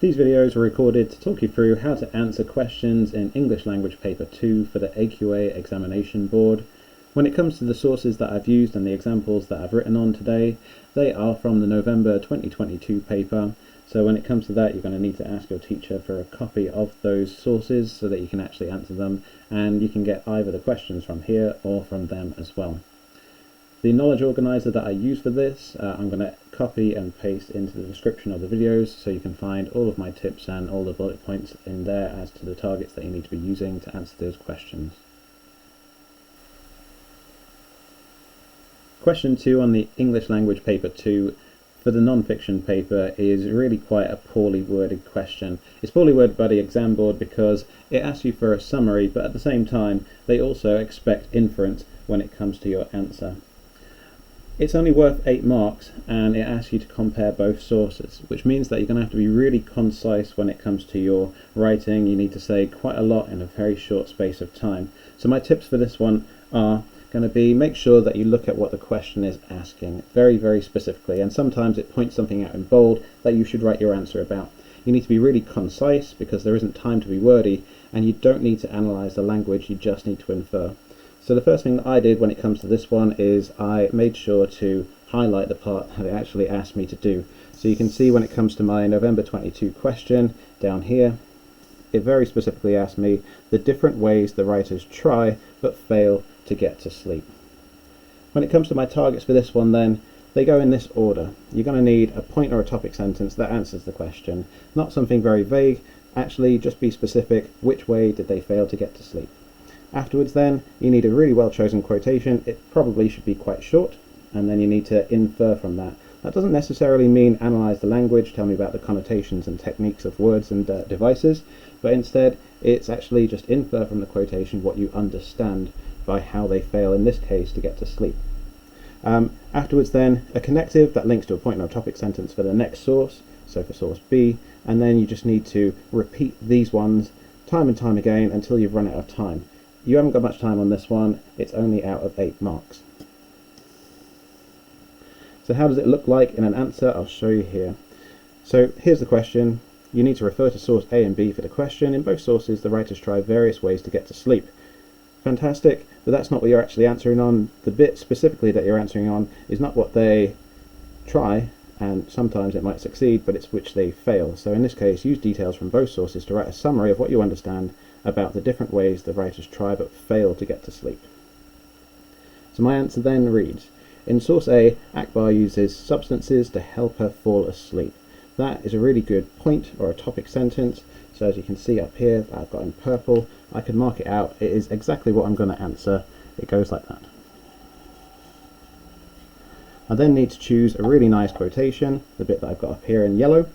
These videos are recorded to talk you through how to answer questions in English Language Paper 2 for the AQA Examination Board. When it comes to the sources that I've used and the examples that I've written on today, they are from the November 2022 paper. So when it comes to that, you're going to need to ask your teacher for a copy of those sources so that you can actually answer them, and you can get either the questions from here or from them as well. The knowledge organizer that I use for this, I'm going to copy and paste into the description of the videos, so you can find all of my tips and all the bullet points in there as to the targets that you need to be using to answer those questions. Question 2 on the English Language Paper 2 for the non-fiction paper is really quite a poorly worded question. It's poorly worded by the exam board because it asks you for a summary, but at the same time they also expect inference when it comes to your answer. It's only worth 8 marks and it asks you to compare both sources, which means that you're going to have to be really concise when it comes to your writing. You need to say quite a lot in a very short space of time. So my tips for this one are going to be, make sure that you look at what the question is asking very, very specifically, and sometimes it points something out in bold that you should write your answer about. You need to be really concise because there isn't time to be wordy, and you don't need to analyse the language, you just need to infer. So the first thing that I did when it comes to this one is I made sure to highlight the part that it actually asked me to do. So you can see when it comes to my November 22 question down here, it very specifically asked me the different ways the writers try but fail to get to sleep. When it comes to my targets for this one then, they go in this order. You're going to need a point or a topic sentence that answers the question, not something very vague. Actually just be specific, which way did they fail to get to sleep. Afterwards then, you need a really well chosen quotation. It probably should be quite short, and then you need to infer from that. That doesn't necessarily mean analyse the language, tell me about the connotations and techniques of words and devices, but instead it's actually just infer from the quotation what you understand by how they fail, in this case, to get to sleep. Afterwards then, a connective that links to a point or a topic sentence for the next source, so for source B, and then you just need to repeat these ones time and time again until you've run out of time. You haven't got much time on this one, it's only out of 8 marks. So how does it look like in an answer? I'll show you here. So here's the question. You need to refer to source A and B for the question. In both sources, the writers try various ways to get to sleep. Fantastic, but that's not what you're actually answering on. The bit specifically that you're answering on is not what they try, and sometimes it might succeed, but it's which they fail. So in this case, use details from both sources to write a summary of what you understand about the different ways the writers try but fail to get to sleep. So my answer then reads, in source A, Akbar uses substances to help her fall asleep. That is a really good point or a topic sentence. So as you can see up here that I've got in purple, I can mark it out. It is exactly what I'm going to answer. It goes like that. I then need to choose a really nice quotation, the bit that I've got up here in yellow,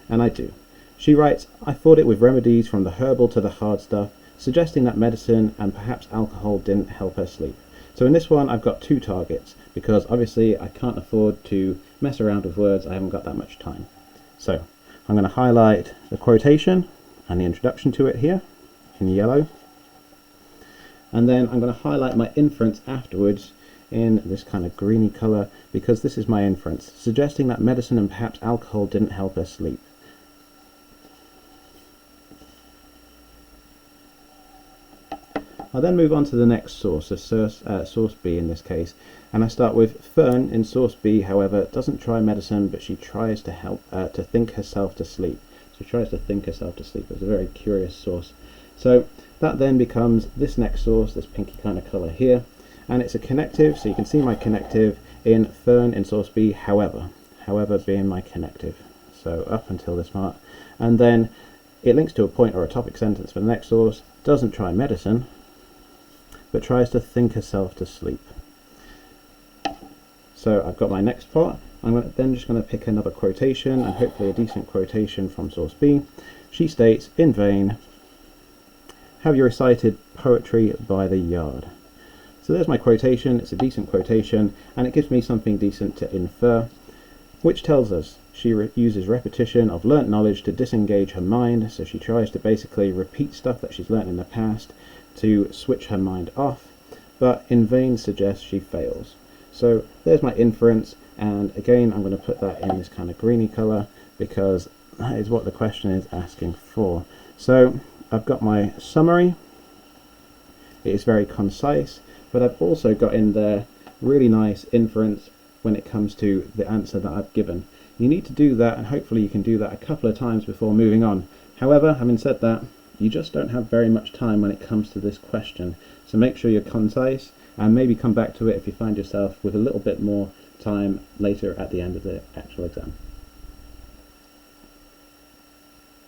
and I do. She writes, I fought it with remedies from the herbal to the hard stuff, suggesting that medicine and perhaps alcohol didn't help her sleep. So in this one I've got 2 targets, because obviously I can't afford to mess around with words, I haven't got that much time. So I'm going to highlight the quotation and the introduction to it here in yellow, and then I'm going to highlight my inference afterwards in this kind of greeny colour, because this is my inference, suggesting that medicine and perhaps alcohol didn't help her sleep. I'll then move on to the next source, source B in this case, and I start with Fern in source B, however, doesn't try medicine, but she tries to help to think herself to sleep. So she tries to think herself to sleep. It's a very curious source. So that then becomes this next source, this pinky kind of colour here, and it's a connective, so you can see my connective in Fern in source B, however being my connective. So up until this mark, and then it links to a point or a topic sentence for the next source, doesn't try medicine, but tries to think herself to sleep. So I've got my next part. I'm then just going to pick another quotation, and hopefully a decent quotation from source B. She states, in vain have you recited poetry by the yard. So there's my quotation. It's a decent quotation, and it gives me something decent to infer, which tells us she uses repetition of learnt knowledge to disengage her mind. So she tries to basically repeat stuff that she's learnt in the past to switch her mind off, but in vain suggests she fails. So there's my inference, and again I'm going to put that in this kind of greeny colour because That is what the question is asking for. So I've got my summary. It is very concise, but I've also got in there really nice inference when it comes to the answer that I've given. You need to do that, and hopefully you can do that a couple of times before moving on. However, having said that, you just don't have very much time when it comes to this question, so make sure you're concise and maybe come back to it if you find yourself with a little bit more time later at the end of the actual exam.